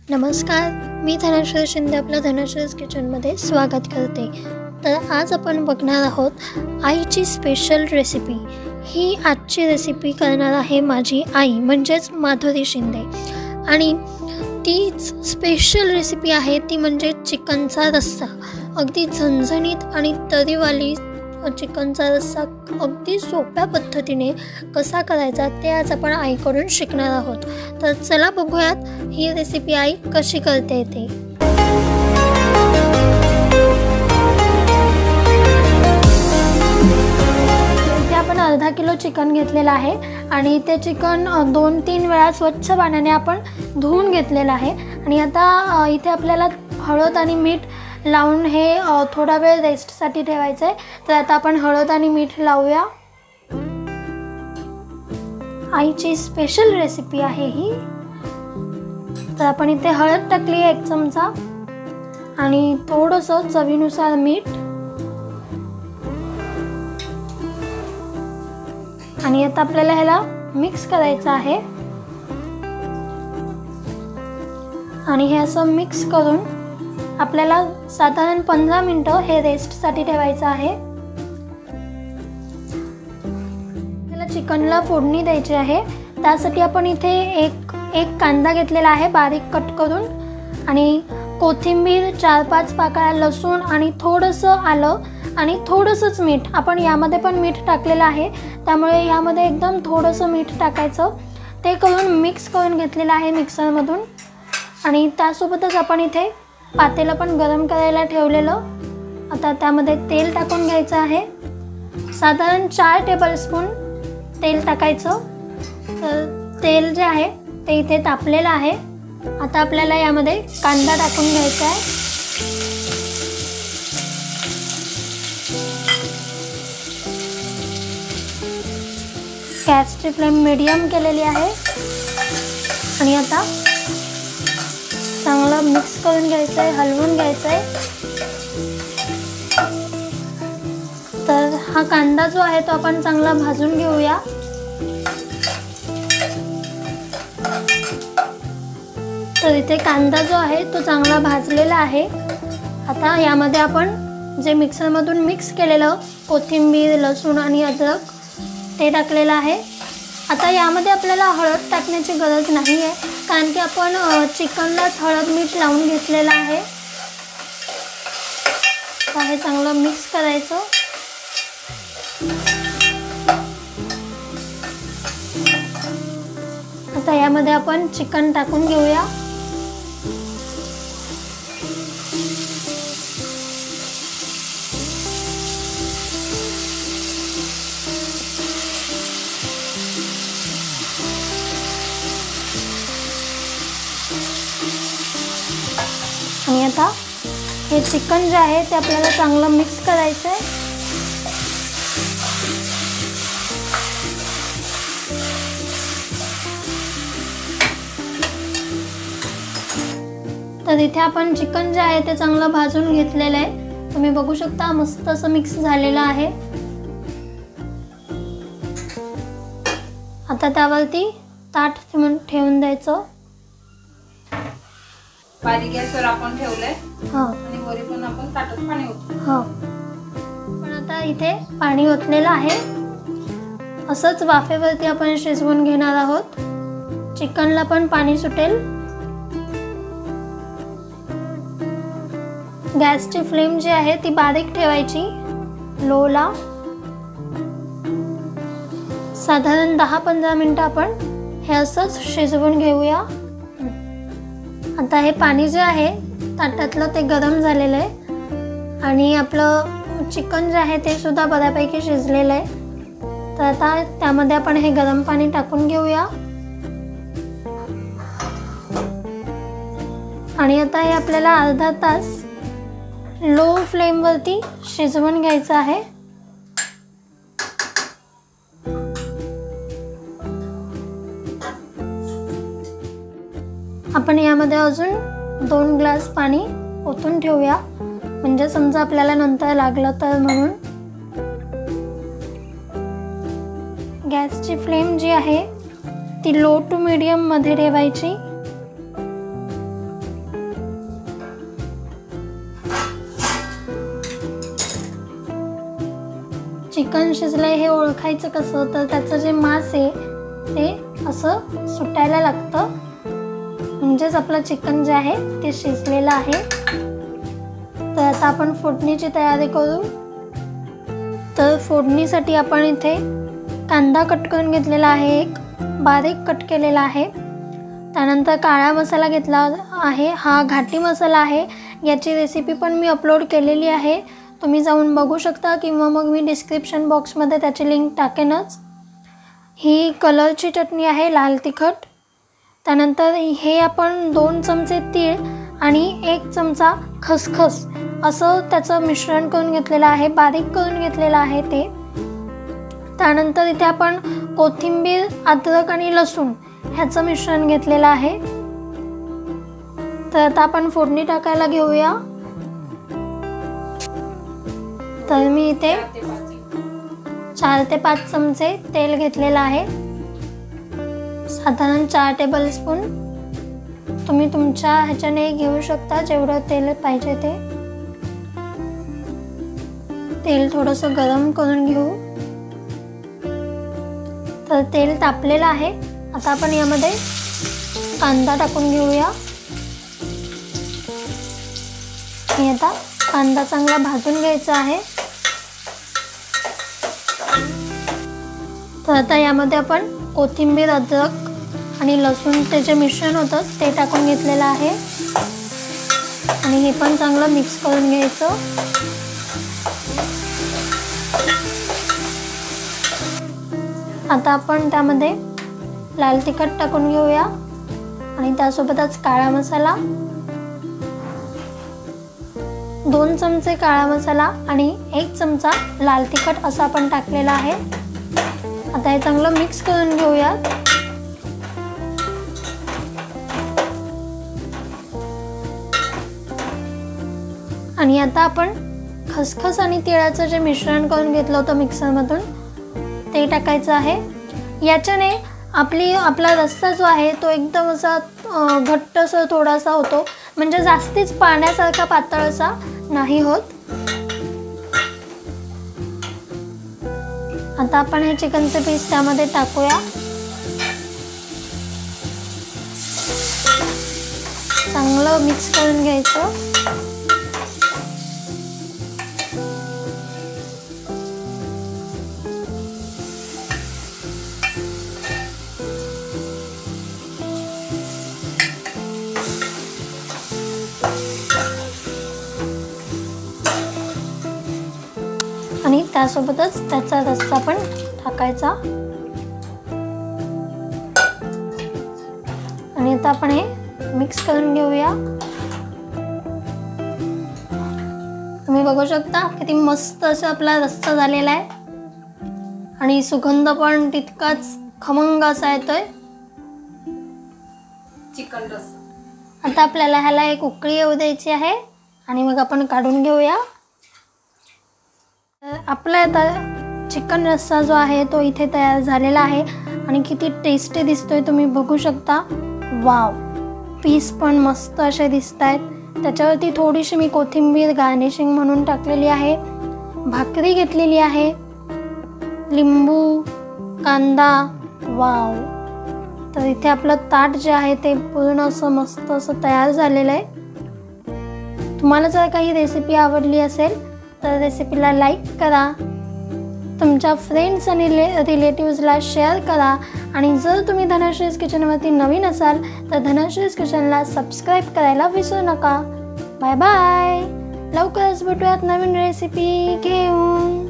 नमस्कार, मी धनश्री शिंदे आपल्या धनश्रीज किचनमध्ये स्वागत करते। तर आज आपण बघणार आहोत आईची स्पेशल रेसिपी। ही आजची रेसिपी करणार आहे माझी आई म्हणजेच माधुरी शिंदे आणि तीच स्पेशल रेसिपी आहे ती म्हणजे चिकनचा रस्सा। अगदी झणझणीत आणि तरीवाली चिकनचा रस्सा अगदी सोप्या पद्धतीने कसा करायचा ते आज आपण आईकडून शिकणार आहोत। तर चला बघूयात ही रेसिपी आई कशी करते ते। इथे आपण अर्धा किलो चिकन घेतलेला आहे आणि ते चिकन 2-3 वेळा स्वच्छ पाण्याने आपण धुवून घेतलेलं आहे आणि आता इथे आपल्याला हळद आणि मीठ लावून हे थोडा वेळ रेस्टसाठी ठेवायचं आहे। तर आता आपण हळद आणि मीठ लावूया। आईची स्पेशल रेसिपी आहे ही। तर आपण इथे हळद टाकली आहे 1 चमचा आणि थोडंसं चवीनुसार मीठ आणि आता आपल्याला ह्याला मिक्स करायचं आहे आणि हे असं मिक्स करून आपल्याला साधारण 15 मिनिटं हे रेस्टसाठी ठेवायचं आहे। आपल्याला चिकनला फोडणी द्यायची आहे। त्यासाठी आपण इथे एक कांदा घेतलेला आहे बारीक कट करून आणि कोथिंबीर 4-5 पाकळ्या लसूण आणि थोडंसं आलं आणि थोडंसंच मीठ। आपण यामध्ये पण मीठ टाकलेलं आहे त्यामुळे यामध्ये एकदम थोडंसं मीठ टाकायचं। ते करून मिक्स करून घेतलेलं आहे मिक्सरमधून आणि त्यासोबतच आपण इथे पातेलं पण गरम करायला ठेवलेलं। आता त्यामध्ये तेल टाकून घ्यायचं आहे। साधारण 4 टेबलस्पून तेल टाकायचं। तर तेल जे आहे ते इथे तापलेलं आहे। आता आपल्याला यामध्ये कांदा टाकून घ्यायचा आहे। गॅसची फ्लेम मीडियम केलेली आहे आणि आता चांगलं मिक्स करून घ्यायचं आहे, हलवून घ्यायचं आहे। तर हा कांदा जो आहे तो आपण चांगला भाजून घेऊया। तर इथे कांदा जो आहे तो चांगला भाजलेला आहे। आता यामध्ये आपण जे मिक्सरमधून मिक्स केलेलं कोथिंबीर लसूण आणि अद्रक ते टाकलेलं आहे। आता यामध्ये आपल्याला हळद टाकण्याची गरज नाही आहे कारण की आपण चिकनलाच हळद मीठ लावून घेतलेलं आहे। तर हे चांगलं मिक्स करायचं। आता यामध्ये आपण चिकन टाकून घेऊया। आणि आता हे चिकन जे आहे ते आपल्याला चांगलं मिक्स करायचं आहे। तर इथे आपण चिकन जे आहे ते चांगलं भाजून घेतलेलं आहे। तुम्ही बघू शकता मस्त असं मिक्स झालेलं आहे। आता त्यावरती ताट ठेवून द्यायचं। बारीक गॅसवर आपण ठेवलंय आणि वरी पण आपण ताटात पाणी ओतलं। पण आता इथे पाणी ओतलेलं आहे। असंच वाफेवरती आपण शिजवून घेणार आहोत। चिकनला पण पाणी सुटेल। गॅसची फ्लेम जी आहे ती बारीक ठेवायची, लोला। साधारण 10-15 मिनिटं आपण हे असंच शिजवून घेऊया। आता हे पाणी जे आहे ताटातलं ते गरम झालेलं आहे आणि आपलं चिकन जे आहे ते सुद्धा बऱ्यापैकी शिजलेलं आहे। तर आता त्यामध्ये आपण हे गरम पाणी टाकून घेऊया आणि आता हे आपल्याला अर्धा तास लो फ्लेमवरती शिजवून घ्यायचं आहे। आपण यामध्ये अजून 2 ग्लास पाणी ओतून ठेवूया म्हणजे समजा आपल्याला नंतर लागलं तर म्हणून। गॅसची फ्लेम जी आहे ती लो टू मीडियम मध्ये ठेवायची चिकन शिजलंय हे ओळखायचं कसं, तर त्याचं जे मांस आहे ते असं सुटायला लागतं, म्हणजेच आपलं चिकन जे आहे ते शिजलेलं आहे. तर आता आपण फोडणीची तयारी करू. तर फोडणीसाठी आपण इथे कांदा कट करून घेतलेला आहे, एक बारीक कट केलेला आहे. त्यानंतर काळा मसाला घेतला आहे, हा घाटी मसाला आहे. याची रेसिपी पण मी अपलोड केलेली आहे, तुम्ही जाऊन बघू शकता किंवा मग मी डिस्क्रिप्शन बॉक्समध्ये त्याची लिंक टाकेनच. ही कलरची चटणी आहे, लाल तिखट. त्यानंतर हे आपण 2 चमचे तीळ आणि 1 चमचा खसखस असं त्याचं मिश्रण करून घेतलेलं आहे, बारीक करून घेतलेलं आहे ते. त्यानंतर इथे आपण कोथिंबीर, अद्रक आणि लसूण ह्याचं मिश्रण घेतलेलं आहे. तर आता आपण फोडणी टाकायला घेऊया. तर मी इथे 4 ते 5 चमचे तेल घेतलेलं आहे, साधारण 4 टेबलस्पून. तुम्ही तुमच्या ह्याच्याने घेऊ शकता जेवढं तेल पाहिजे ते. तेल थोडंसं गरम करून घेऊ. तर तेल तापलेलं आहे. आता आपण यामध्ये कांदा टाकून घेऊया. आणि आता कांदा चांगला भाजून घ्यायचा आहे. तर आता यामध्ये आपण कोथिंबीर, अद्रक आणि लसूण ते जे मिश्रण होतं ते टाकून घेतलेलं आहे आणि हे पण चांगलं मिक्स करून घ्यायचं. आता आपण त्यामध्ये लाल तिखट टाकून घेऊया आणि त्यासोबतच काळा मसाला, 2 चमचे काळा मसाला आणि 1 चमचा लाल तिखट असं आपण टाकलेलं आहे. आता हे चांगलं मिक्स करून घेऊया. आणि आता आपण खसखस आणि तिळाचं जे मिश्रण करून घेतलं होतं मिक्सरमधून ते टाकायचं आहे. याच्याने आपला रस्सा जो आहे तो एकदम असा घट्टसर थोडासा होतो, म्हणजे जास्तीच पाण्यासारखा पातळ असा नाही होत. आता आपण हे चिकनचे पीस त्यामध्ये टाकूया. चांगलं मिक्स करून घ्यायचं. आणि त्यासोबतच त्याचा रस्सा पण टाकायचा. आणि आता आपण हे मिक्स करून घेऊया. तुम्ही बघू शकता किती मस्त असं आपला रस्सा झालेला आहे आणि सुगंध पण तितकाच खमंग असा येतोय. चिकन रस्सा. आता आपल्याला ह्याला एक उकळी येऊ द्यायची आहे आणि मग आपण काढून घेऊया. आपला आता चिकन रस्सा जो आहे तो इथे तयार झालेला आहे आणि किती टेस्टी दिसतोय तुम्ही बघू शकता. वाव, पीस पण मस्त असे दिसत आहेत. त्याच्यावरती थोडीशी मी कोथिंबीर गार्निशिंग म्हणून टाकलेली आहे. भाकरी घेतलेली आहे, लिंबू, कांदा. वाव. तर इथे आपलं ताट जे आहे ते पूर्ण असं मस्त असं तयार झालेलं आहे. तुम्हाला जर काही रेसिपी आवडली असेल तर रेसिपीला लाईक करा, तुमच्या फ्रेंड्स आणि रिलेटिव्सला शेअर करा. आणि जर तुम्ही धनश्रीज किचनवरती नवीन असाल तर धनश्रीज किचनला सबस्क्राईब करायला विसरू नका. Bye bye. लवकरच भेटूयात नवीन रेसिपी घेऊन.